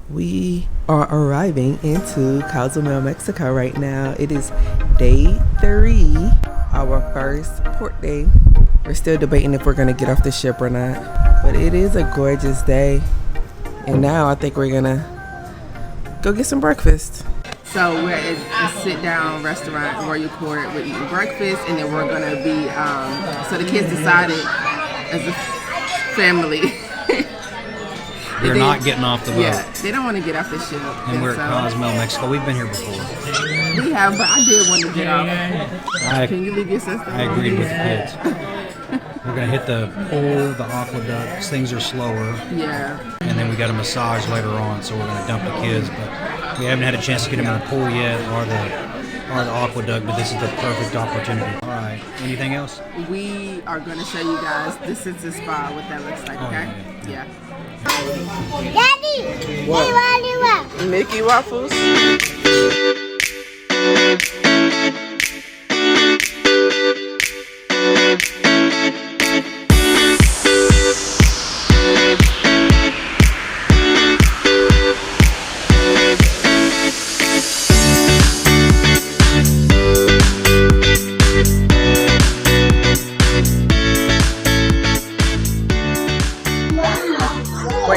We are arriving into Cozumel, Mexico right now. It is day 3, our first port day. We're still debating if we're gonna get off the ship or not, but it is a gorgeous day. And now I think we're gonna go get some breakfast. So we're at a sit-down restaurant, Royal Court. We're eating breakfast, and then we're gonna be. So the kids decided as a family. We're not getting off the boat. Yeah, they don't want to get off the ship. And we're at Cozumel, Mexico. We've been here before. We have, but I did want to get off. Can you leave your sister? I agreed with the kids. We're going to hit the pool, the AquaDuck. Things are slower. Yeah. And then we got a massage later on, so we're going to dump the kids. But we haven't had a chance to get them in the pool yet or the AquaDuck, but this is the perfect opportunity. All right. Anything else? We are going to show you guys. This is the spa, what that looks like, okay? Yeah. Daddy, what? Mickey waffles.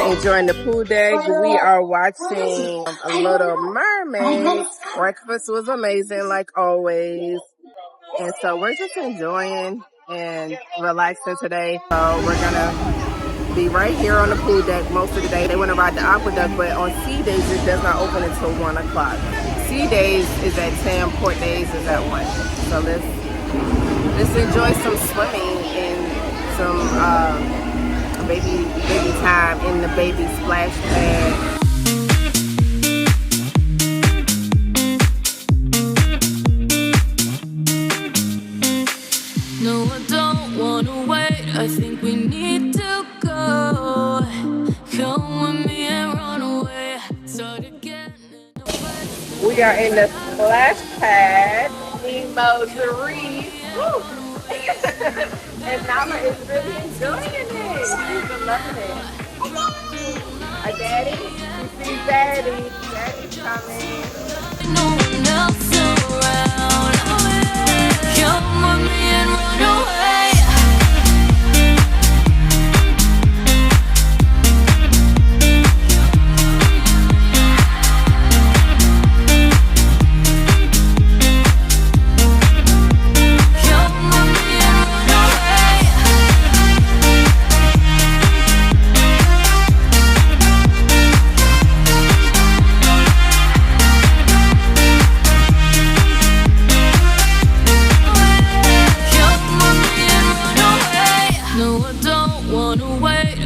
Enjoying the pool deck. We are watching A Little Mermaid. Breakfast was amazing, like always. And so we're just enjoying and relaxing today. So we're gonna be right here on the pool deck most of the day. They want to ride the AquaDuck, but on sea days it does not open until 1 o'clock. Sea days is at 10, port days is at 1. So let's enjoy some swimming and some baby time in the baby splash pad. No, I don't wanna wait. I think we need to go. Come with me and run away. Start again. We are in the splash pad, Nemo 3. And Mama is really enjoying it. She's loving it. Hi, Daddy. She sees Daddy. Daddy's coming. No one else around. Come with me and run away.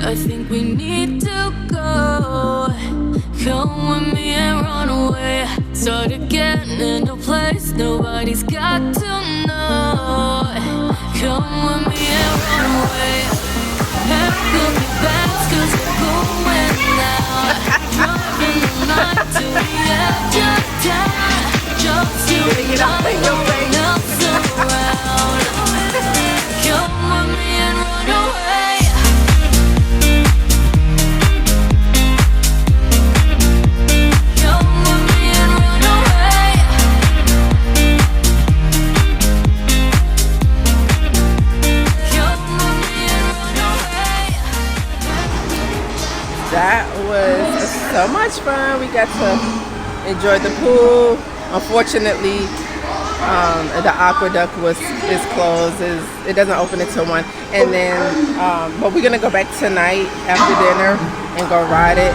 I think we need to go. Come with me and run away. Start again in a place nobody's got to know. Come with me and run away. Pack up your bags 'cause we're going now. Driving the night to the edge of town. Just you and I, no one else around. Come with me and run away. That was so much fun. We got to enjoy the pool. Unfortunately, the AquaDuck is closed. It doesn't open until 1. And then, but we're gonna go back tonight after dinner and go ride it.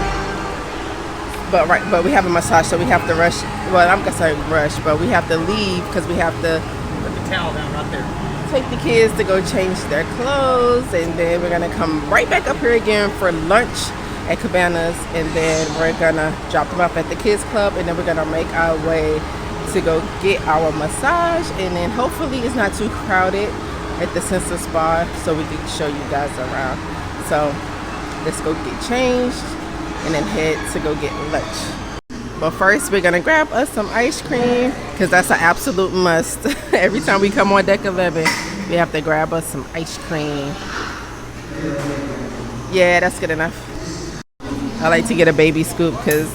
But we have a massage, so we have to rush. Well, I'm gonna say rush, but we have to leave because we have to Put the towel down right there. take the kids to go change their clothes, and then we're gonna come right back up here again for lunch at Cabanas, and then we're gonna drop them off at the kids club, and then we're gonna make our way to go get our massage, and then hopefully it's not too crowded at the Sensa Spa so we can show you guys around. So let's go get changed and then head to go get lunch. But first we're gonna grab us some ice cream because that's an absolute must. Every time we come on deck 11 we have to grab us some ice cream. Yeah, that's good enough. I like to get a baby scoop because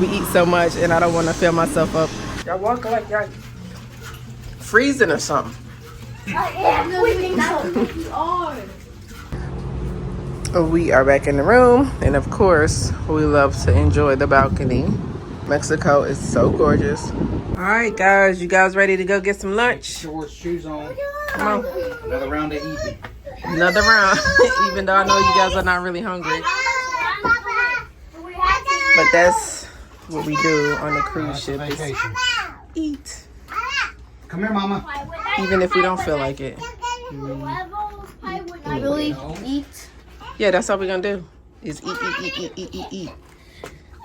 we eat so much and I don't want to fill myself up. Y'all walk like y'all freezing or something. I am freezing out. We are back in the room, and of course, we love to enjoy the balcony. Mexico is so gorgeous. All right, guys, you guys ready to go get some lunch? Shorts, shoes on. Come on. Another round of eating. Another round, even though I know you guys are not really hungry. But that's what we do on the cruise ship is eat. Come here, Mama. Even if we don't feel like it. Really eat. Yeah, that's all we're gonna do. Is eat.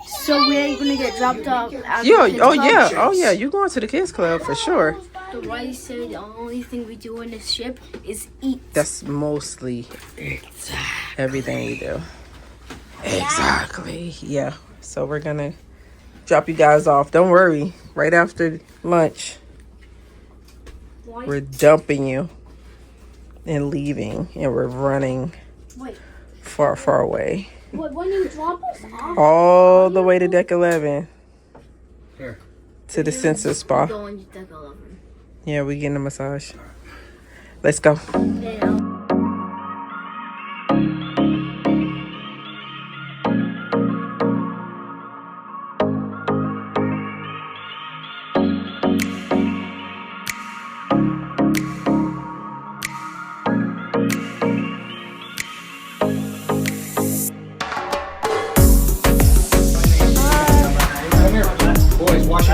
So we ain't gonna get dropped off. Oh yeah. You going to the kids club for sure. The rice said the only thing we do on this ship is eat. That's mostly everything we do. Exactly. Yeah. So we're gonna drop you guys off. Don't worry. Right after lunch, we're dumping you and leaving, and we're running far away. When you drop us off? All the way to deck 11. Here. To the sensor spa. Going to deck 11. Yeah, we getting a massage. Let's go. Yeah.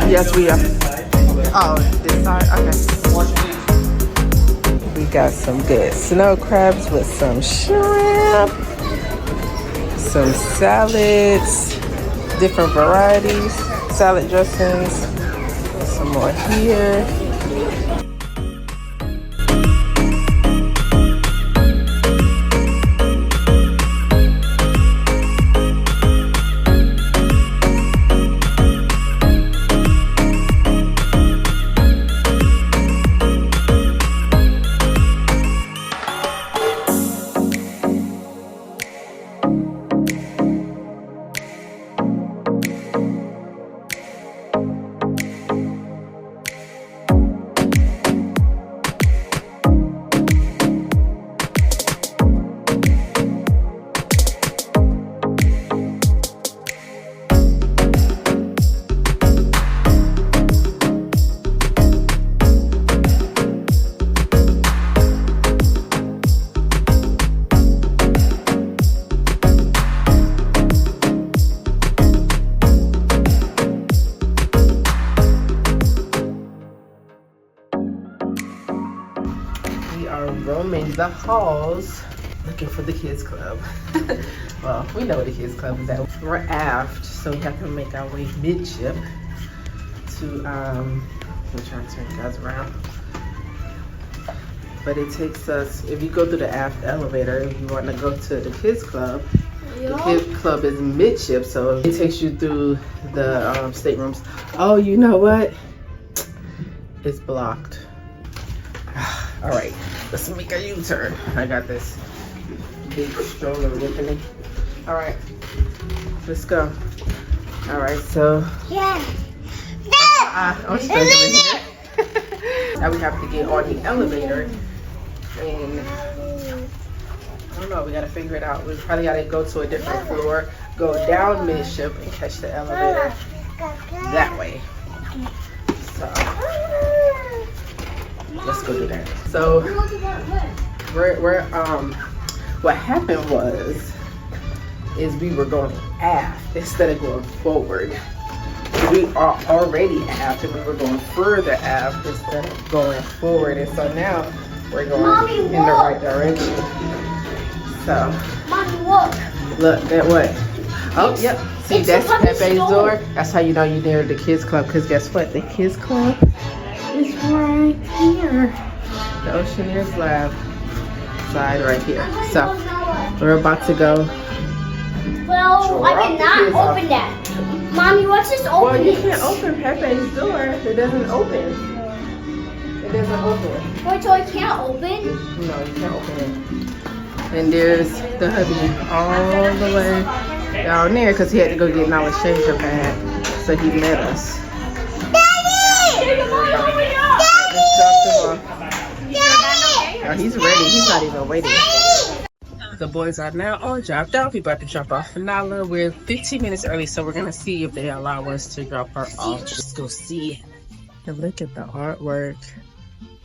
Yes, we are. Oh, this side? Okay. We got some good snow crabs with some shrimp, some salads, different varieties, salad dressings, some more here. Roaming the halls looking for the kids club. Well, we know where the kids club is at. We're aft, so we have to make our way midship to I'm trying to turn you guys around. But it takes us, if you go through the aft elevator, if you want to go to the kids club, the kids club is midship, so it takes you through the staterooms. Oh, you know what? It's blocked. All right, let's make a U-turn. I got this big stroller with me. All right, let's go. All right, so I'm struggling here. Now we have to get on the elevator, and I don't know. We gotta figure it out. We probably gotta go to a different floor, go down midship, and catch the elevator that way. So let's go do that. So what happened is we were going aft instead of going forward. We are already aft and we were going further aft instead of going forward, and so now we're going in the right direction. So look at what? Oh, yep. See, that's Pepe's door. That's how you know you're near the kids club, because guess what? The kids club is right here. The Oceaneers Lab side right here. So we're about to go. Well, I cannot open that. Mommy, what's this open? Well, you can't open Pepe's door. It doesn't open. It doesn't open. Wait, so I can't open? No, you can't open it. And there's the hubby all the way down there because he had to go get an changer pad. So he met us. Daddy! Let's drop them off. Daddy! Oh, he's ready. He's not even waiting. The boys are now all dropped off. We about to drop off Nala. We're 15 minutes early, so we're gonna see if they allow us to drop her off. Let's go see. And look at the artwork.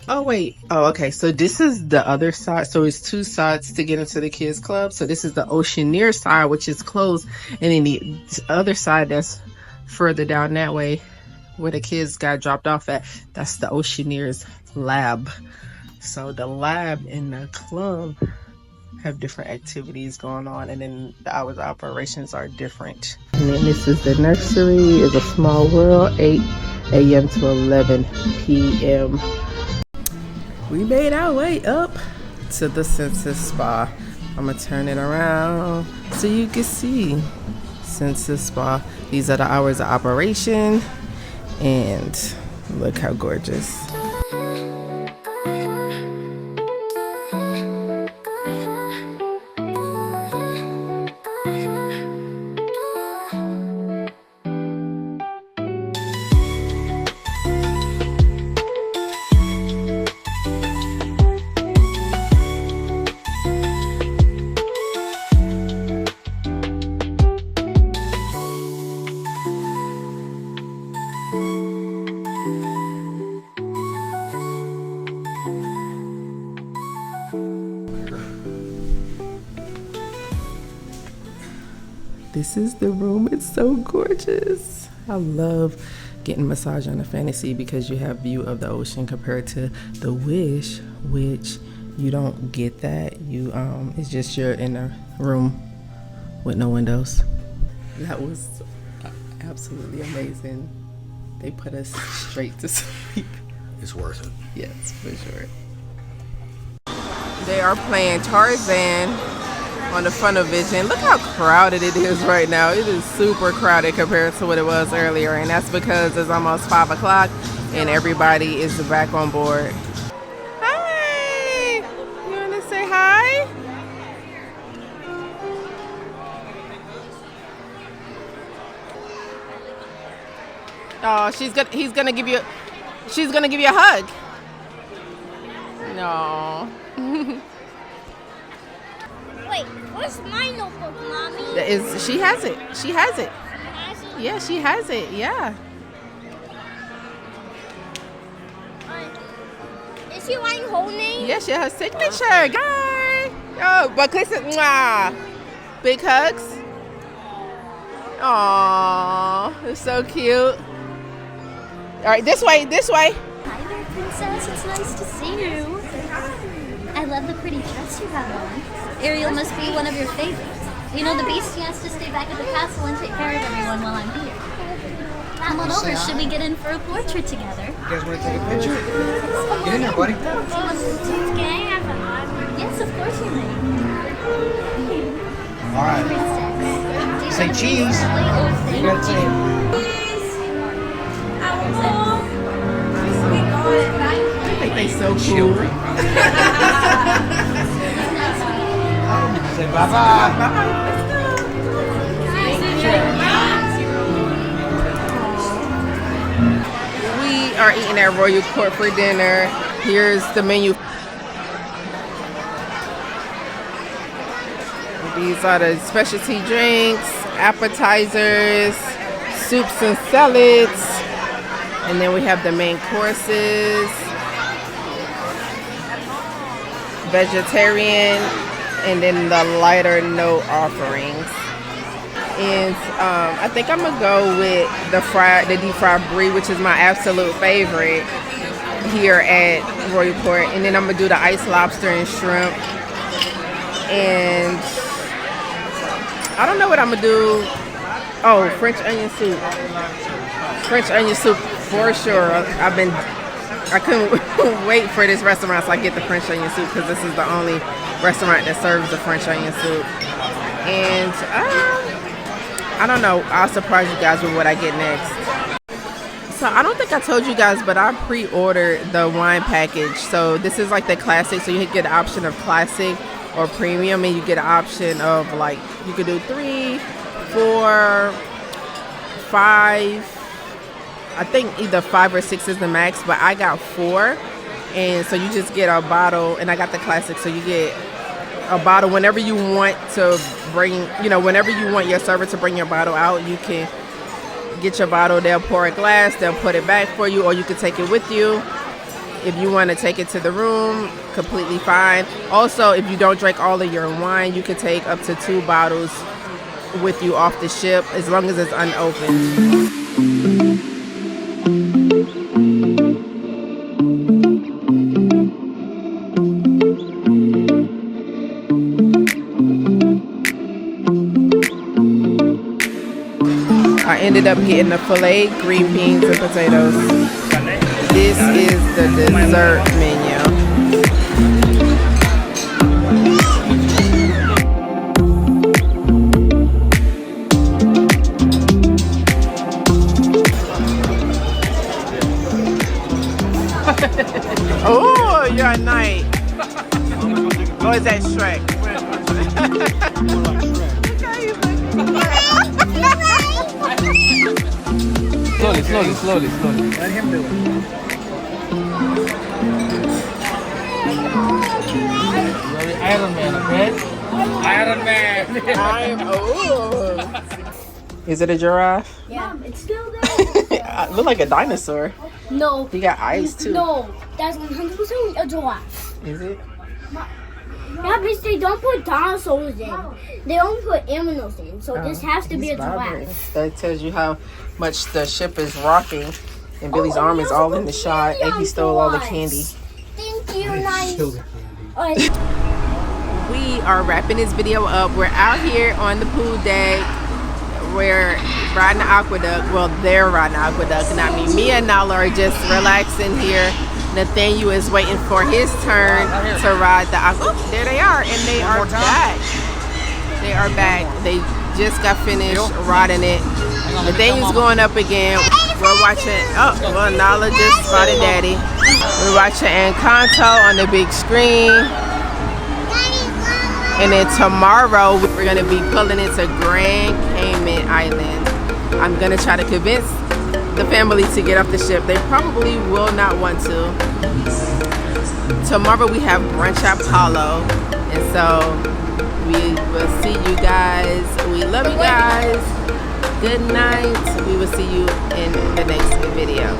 Oh wait. Oh, okay. So this is the other side. So it's two sides to get into the kids club. So this is the Oceaneer side, which is closed, and then the other side that's further down that way, where the kids got dropped off at, that's the Oceaneers lab. So the lab and the club have different activities going on, and then the hours of operations are different. And then this is the nursery. It's a small world, 8 a.m. to 11 p.m. We made our way up to the Senses Spa. I'm gonna turn it around so you can see Senses Spa. These are the hours of operation, and look how gorgeous. This is the room. It's so gorgeous. I love getting a massage on a Fantasy because you have view of the ocean compared to the Wish, which you don't get that. You it's just you're in a room with no windows. That was absolutely amazing. They put us straight to sleep. It's worth it. Yes, for sure. They are playing Tarzan on the Funimation. Look how crowded it is right now. It is super crowded compared to what it was earlier, and that's because it's almost 5 o'clock and everybody is back on board. Hi! You wanna say hi? Oh, she's gonna give you a hug. No. Wait, where's my notebook, Mommy? She has it. She has it. Has it? Yeah, she has it. Yeah. Is she writing whole name? Yeah, she has signature. Hi. Oh, but kiss it. Mwah. Big hugs. Aww, it's so cute. All right, this way, this way. Hi there, Princess. It's nice to see you. I love the pretty dress you have on. Ariel must be one of your favorites. You know, the beastie has to stay back at the castle and take care of everyone while I'm here. Come on over. Should we get in for a portrait together? You guys want to take a picture? Get in there, buddy. Can I have an autograph? Yes, of course you may. All right. Princess. Say cheese. You gotta say it. I think they so cool. Say bye-bye. We are eating at Royal Court for dinner. Here's the menu. These are the specialty drinks, appetizers, soups and salads. And then we have the main courses, vegetarian, and then the lighter no offerings. And I think I'm gonna go with the deep fried brie, which is my absolute favorite here at Royal Court. And then I'm gonna do the iced lobster and shrimp. And I don't know what I'm gonna do. Oh, French onion soup. French onion soup for sure. I couldn't wait for this restaurant so I get the French onion soup because this is the only restaurant that serves the French onion soup. And I don't know. I'll surprise you guys with what I get next. So I don't think I told you guys, but I pre-ordered the wine package. So this is like the classic. So you get the option of classic or premium, and you get an option of like you could do 3, 4, 5. I think either 5 or 6 is the max, but I got 4. And so you just get a bottle, and I got the classic, so you get a bottle whenever you want to bring, whenever you want your server to bring your bottle out, you can get your bottle. They'll pour a glass, they'll put it back for you, or you can take it with you. If you want to take it to the room, completely fine. Also, if you don't drink all of your wine, you can take up to 2 bottles with you off the ship, as long as it's unopened. I ended up getting a filet, green beans, and potatoes. This is the dessert menu. Oh, you're a knight. Or is that Shrek? Slowly. Let him do it. You're the Iron Man, okay? Iron Man! Is it a giraffe? Yeah, it's still there. It look like a dinosaur. No. You got eyes too. No, that's 100% a giraffe. Is it? Yeah, because they don't put dinosaurs in. They only put animals in. So this has to be a giraffe. That tells you how much the ship is rocking. And Billy's arm is all in the shot, and he stole all the candy. Thank you, nice. We are wrapping this video up. We're out here on the pool deck. We're riding the AquaDuck. Well, they're riding the AquaDuck, not me. Me and Nala are just relaxing here. Nathaniel is waiting for his turn to ride the AquaDuck. Oh, there they are, and they are back. They are back. They just got finished riding it. Nathaniel's going up again. We're watching. Oh, well, Nala just spotted Daddy. We're watching Encanto on the big screen. And then tomorrow we're gonna be pulling into Grand Cayman Island. I'm gonna try to convince the family to get off the ship. They probably will not want to. Tomorrow we have brunch at Apollo, and so we will see you guys. We love you guys. Good night. We will see you in the next video.